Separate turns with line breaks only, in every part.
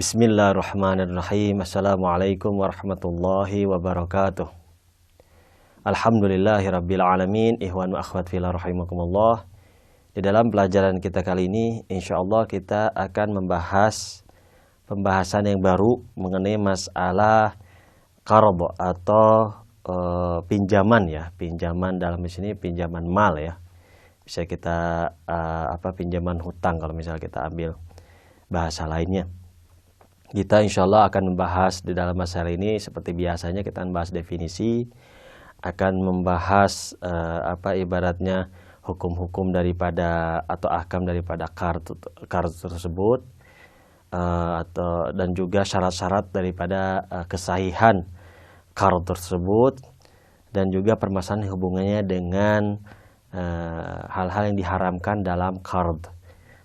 Bismillahirrahmanirrahim. Assalamualaikum warahmatullahi wabarakatuh. Alhamdulillahirabbil alamin. Ikhwan wa akhwat fillah rahimakumullah. Di dalam pelajaran kita kali ini, insyaallah kita akan membahas pembahasan yang baru mengenai masalah qard atau pinjaman ya. Pinjaman dalam sini pinjaman mal ya. Bisa kita pinjaman hutang kalau misalnya kita ambil bahasa lainnya. Kita insya Allah akan membahas di dalam masalah ini seperti biasanya kita akan membahas definisi, akan membahas ibaratnya hukum-hukum daripada atau ahkam daripada qard tersebut, dan juga syarat-syarat daripada kesahihan qard tersebut, dan juga permasalahan hubungannya dengan hal-hal yang diharamkan dalam qard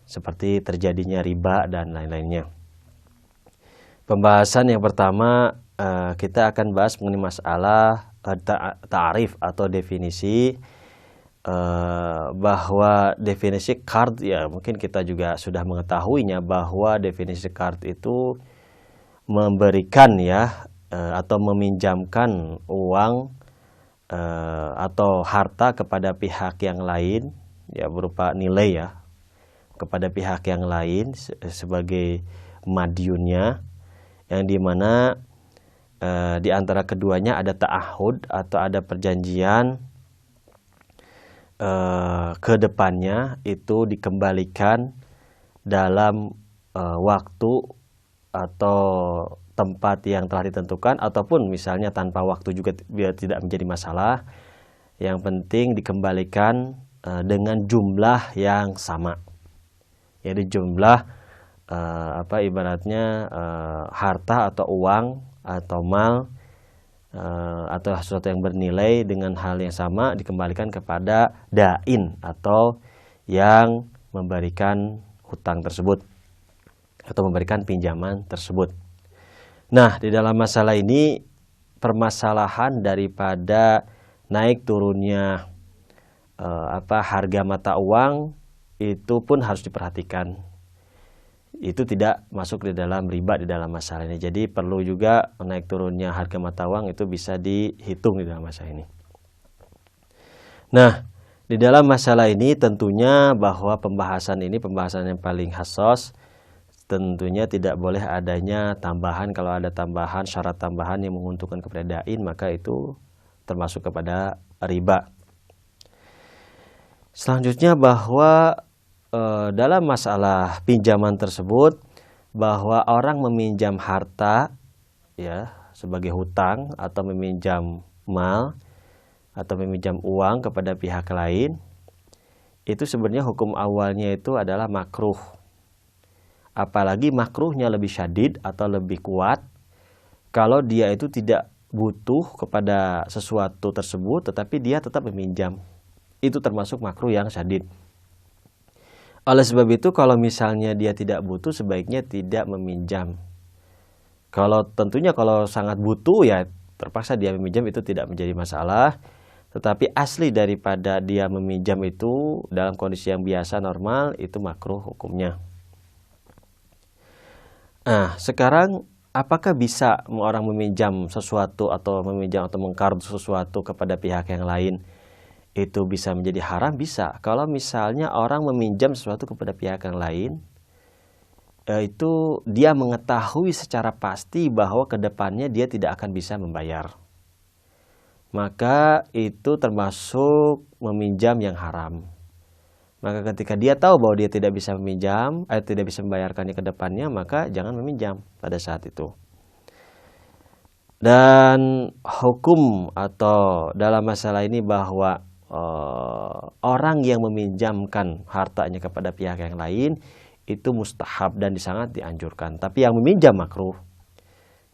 seperti terjadinya riba dan lain-lainnya. Pembahasan yang pertama kita akan bahas mengenai masalah ta'rif atau definisi, bahwa definisi qard ya mungkin kita juga sudah mengetahuinya bahwa definisi qard itu memberikan ya atau meminjamkan uang atau harta kepada pihak yang lain ya berupa nilai ya kepada pihak yang lain sebagai madyunnya, yang dimana di antara keduanya ada ta'ahud atau ada perjanjian ke depannya itu dikembalikan dalam waktu atau tempat yang telah ditentukan, ataupun misalnya tanpa waktu juga biar tidak menjadi masalah. Yang penting dikembalikan dengan jumlah yang sama. Jadi jumlah ibaratnya harta atau uang atau mal atau sesuatu yang bernilai dengan hal yang sama dikembalikan kepada dain atau yang memberikan hutang tersebut atau memberikan pinjaman tersebut. Nah, di dalam masalah ini permasalahan daripada naik turunnya harga mata uang itu pun harus diperhatikan. Itu tidak masuk di dalam riba di dalam masalah ini. Jadi perlu juga naik turunnya harga mata uang itu bisa dihitung di dalam masalah ini. Nah, di dalam masalah ini tentunya bahwa pembahasan ini pembahasan yang paling hasos, tentunya tidak boleh adanya tambahan. Kalau ada tambahan, syarat tambahan yang menguntungkan kepada dain, maka itu termasuk kepada riba. Selanjutnya bahwa dalam masalah pinjaman tersebut, bahwa orang meminjam harta ya sebagai hutang atau meminjam mal atau meminjam uang kepada pihak lain, itu sebenarnya hukum awalnya itu adalah makruh. Apalagi makruhnya lebih syadid atau lebih kuat kalau dia itu tidak butuh kepada sesuatu tersebut tetapi dia tetap meminjam. Itu termasuk makruh yang syadid. Oleh sebab itu kalau misalnya dia tidak butuh sebaiknya tidak meminjam. Tentunya kalau sangat butuh ya terpaksa dia meminjam, itu tidak menjadi masalah. Tetapi asli daripada dia meminjam itu dalam kondisi yang biasa normal itu makruh hukumnya. Nah, sekarang apakah bisa orang meminjam sesuatu atau meminjam atau mengqard sesuatu kepada pihak yang lain? Itu bisa menjadi haram? Bisa. Kalau misalnya orang meminjam sesuatu kepada pihak yang lain, itu dia mengetahui secara pasti bahwa ke depannya dia tidak akan bisa membayar, maka itu termasuk meminjam yang haram. Maka ketika dia tahu bahwa dia tidak bisa meminjam, tidak bisa membayarkannya ke depannya, maka jangan meminjam pada saat itu. Dan hukum atau dalam masalah ini bahwa orang yang meminjamkan hartanya kepada pihak yang lain itu mustahab dan sangat dianjurkan. Tapi yang meminjam makruh.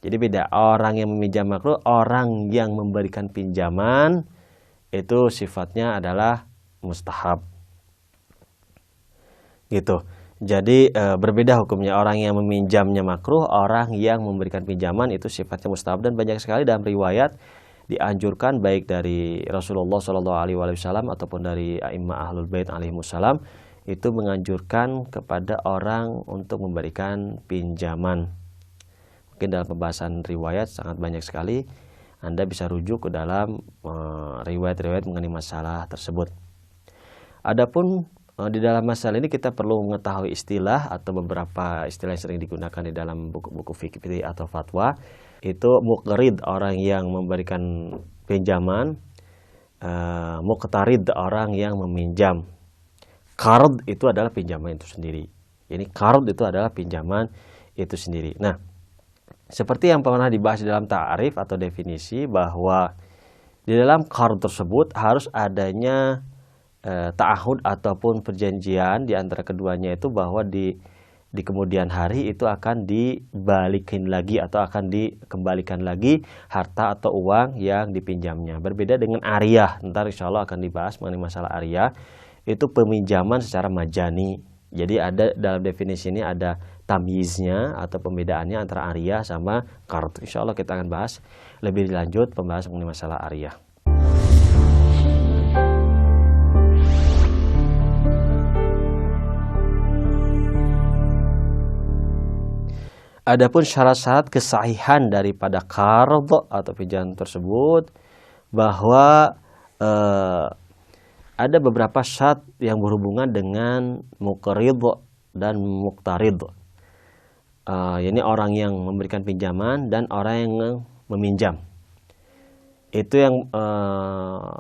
Jadi beda, orang yang meminjam makruh, orang yang memberikan pinjaman itu sifatnya adalah mustahab. Gitu. Jadi berbeda hukumnya, orang yang meminjamnya makruh, orang yang memberikan pinjaman itu sifatnya mustahab. Dan banyak sekali dalam riwayat dianjurkan baik dari Rasulullah SAW ataupun dari a'immah ahlul bait alaihimussalam itu menganjurkan kepada orang untuk memberikan pinjaman Mungkin dalam pembahasan riwayat sangat banyak sekali. Anda bisa rujuk ke dalam riwayat-riwayat mengenai masalah tersebut. Adapun di dalam masalah ini kita perlu mengetahui istilah atau beberapa istilah yang sering digunakan di dalam buku-buku fikih atau fatwa. Itu muqrid, orang yang memberikan pinjaman, muqtarid, orang yang meminjam. Qard itu adalah pinjaman itu sendiri. Ini qard itu adalah pinjaman itu sendiri. Nah, seperti yang pernah dibahas di dalam ta'rif atau definisi, bahwa di dalam qard tersebut harus adanya ta'ahud ataupun perjanjian di antara keduanya, itu bahwa di kemudian hari itu akan dibalikin lagi atau akan dikembalikan lagi harta atau uang yang dipinjamnya. Berbeda dengan ariyah, ntar insya Allah akan dibahas mengenai masalah ariyah. Itu peminjaman secara majani. Jadi ada dalam definisi ini ada tamyiznya atau pembedaannya antara ariyah sama qard. Insya Allah kita akan bahas lebih lanjut pembahasan mengenai masalah ariyah. Adapun syarat-syarat kesahihan daripada qard atau pinjaman tersebut, bahwa ada beberapa syarat yang berhubungan dengan muqrid dan muqtarid. Ini orang yang memberikan pinjaman dan orang yang meminjam. Itu yang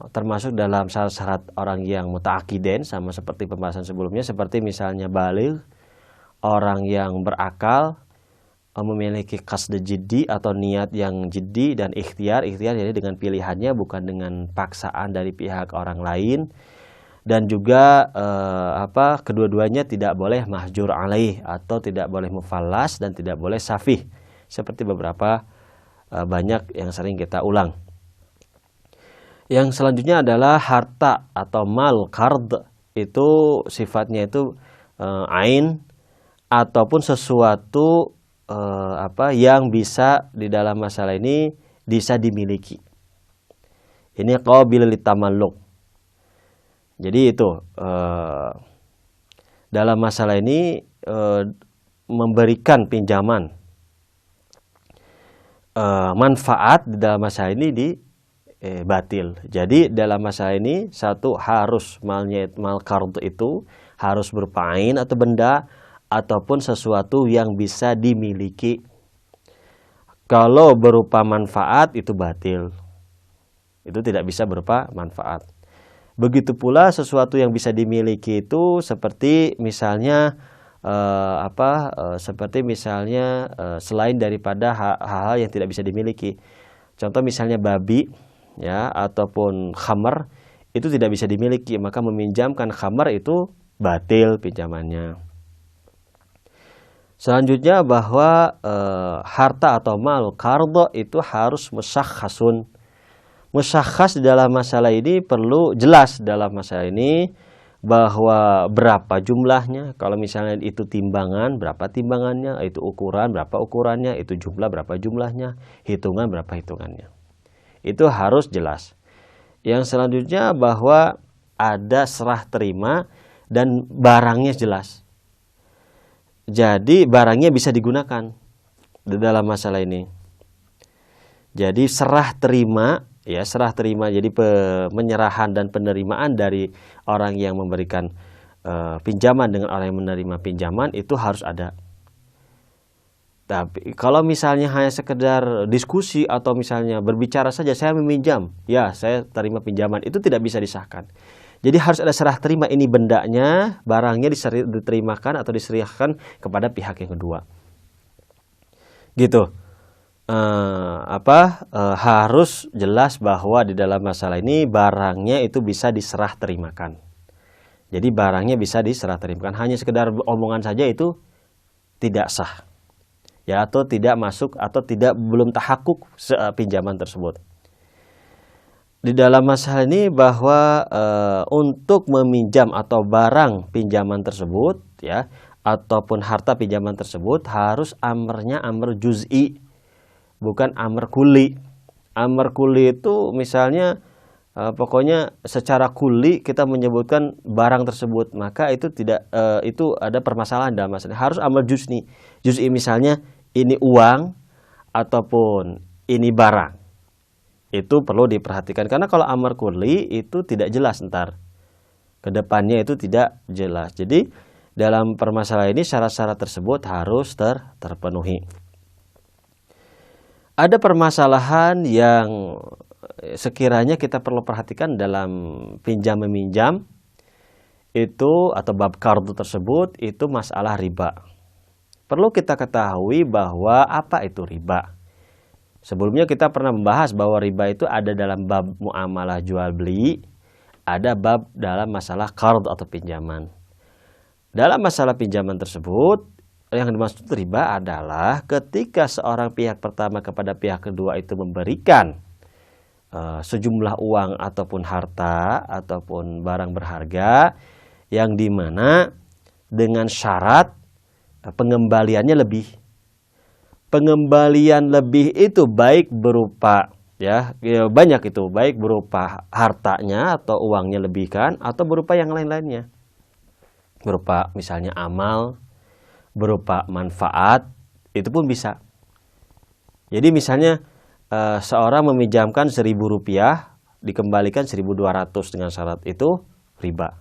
termasuk dalam syarat-syarat orang yang muta'aqidain, sama seperti pembahasan sebelumnya, seperti misalnya baligh, orang yang berakal, memiliki qasd jiddi atau niat yang jiddi, dan ikhtiar jadi dengan pilihannya bukan dengan paksaan dari pihak orang lain. Dan juga kedua-duanya tidak boleh mahjur alaih atau tidak boleh mufallas dan tidak boleh safih, seperti beberapa banyak yang sering kita ulang. Yang selanjutnya adalah harta atau mal qard. Itu sifatnya itu ain ataupun sesuatu yang bisa di dalam masalah ini bisa dimiliki. Ini qabil litamalluk. Jadi itu dalam masalah ini memberikan pinjaman manfaat di dalam masalah ini batil. Jadi dalam masalah ini satu, harus mal qard itu harus berupa ain atau benda ataupun sesuatu yang bisa dimiliki. Kalau berupa manfaat itu batil. Itu tidak bisa berupa manfaat. Begitu pula sesuatu yang bisa dimiliki itu seperti misalnya selain daripada hal-hal yang tidak bisa dimiliki. Contoh misalnya babi, ya, ataupun khamar, itu tidak bisa dimiliki, maka meminjamkan khamar itu batil pinjamannya. Selanjutnya bahwa harta atau mal qard itu harus musyakhasun. Musyakhas di dalam masalah ini perlu jelas dalam masalah ini, bahwa berapa jumlahnya. Kalau misalnya itu timbangan, berapa timbangannya, itu ukuran, berapa ukurannya, itu jumlah, berapa jumlahnya, hitungan, berapa hitungannya. Itu harus jelas. Yang selanjutnya bahwa ada serah terima dan barangnya jelas. Jadi barangnya bisa digunakan di dalam masalah ini. Jadi serah terima, ya, serah terima, jadi penyerahan dan penerimaan dari orang yang memberikan pinjaman dengan orang yang menerima pinjaman itu harus ada. Tapi kalau misalnya hanya sekedar diskusi atau misalnya berbicara saja, saya meminjam, ya saya terima pinjaman, itu tidak bisa disahkan. Jadi harus ada serah terima, ini bendanya, barangnya diterimakan atau diserahkan kepada pihak yang kedua. Gitu. Harus jelas bahwa di dalam masalah ini barangnya itu bisa diserah terimakan. Jadi barangnya bisa diserah terimakan. Hanya sekedar omongan saja itu tidak sah, ya, atau tidak masuk atau belum tahakkuk pinjaman tersebut. Di dalam masalah ini bahwa untuk meminjam atau barang pinjaman tersebut, ya, ataupun harta pinjaman tersebut harus amrnya amr juz'i, bukan amr kuli. Amr kuli itu misalnya pokoknya secara kuli kita menyebutkan barang tersebut, maka itu tidak itu ada permasalahan dalam masalah. Harus amr juz'i. Juz'i misalnya ini uang ataupun ini barang. Itu perlu diperhatikan karena kalau amar kulli itu tidak jelas ntar. Kedepannya itu tidak jelas. Jadi dalam permasalahan ini syarat-syarat tersebut harus terpenuhi. Ada permasalahan yang sekiranya kita perlu perhatikan dalam pinjam meminjam itu atau bab qardu tersebut itu masalah riba. Perlu kita ketahui bahwa apa itu riba. Sebelumnya kita pernah membahas bahwa riba itu ada dalam bab muamalah jual beli, ada bab dalam masalah qard atau pinjaman. Dalam masalah pinjaman tersebut, yang dimaksud riba adalah ketika seorang pihak pertama kepada pihak kedua itu memberikan sejumlah uang ataupun harta ataupun barang berharga yang dimana dengan syarat pengembaliannya lebih. Pengembalian lebih itu baik berupa banyak itu, baik berupa hartanya atau uangnya lebih kan, atau berupa yang lain-lainnya. Berupa misalnya amal, berupa manfaat, itu pun bisa. Jadi misalnya seorang meminjamkan 1.000 rupiah, dikembalikan 1.200 dengan syarat itu riba.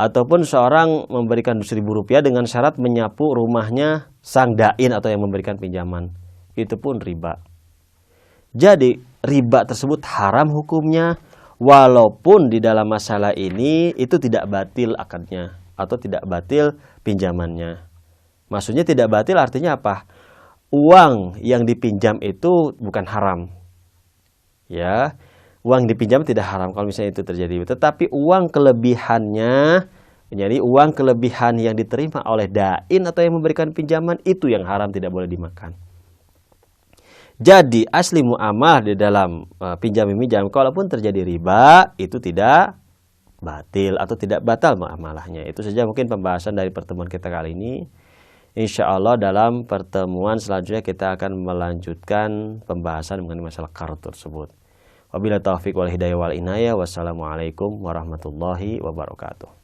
Ataupun seorang memberikan 1.000 rupiah dengan syarat menyapu rumahnya sang dain atau yang memberikan pinjaman. Itu pun riba. Jadi riba tersebut haram hukumnya, walaupun di dalam masalah ini itu tidak batil akadnya atau tidak batil pinjamannya. Maksudnya tidak batil artinya apa? Uang yang dipinjam itu bukan haram. Ya, uang dipinjam tidak haram kalau misalnya itu terjadi. Tetapi uang kelebihannya, jadi uang kelebihan yang diterima oleh dain atau yang memberikan pinjaman itu yang haram, tidak boleh dimakan. Jadi asli muamalah di dalam pinjam-meminjam, kalaupun terjadi riba itu tidak batil atau tidak batal muamalahnya. Itu saja mungkin pembahasan dari pertemuan kita kali ini. Insya Allah dalam pertemuan selanjutnya kita akan melanjutkan pembahasan mengenai masalah qard tersebut. Wabillahi taufiq wal hidayah wal inayah. Wassalamualaikum warahmatullahi wabarakatuh.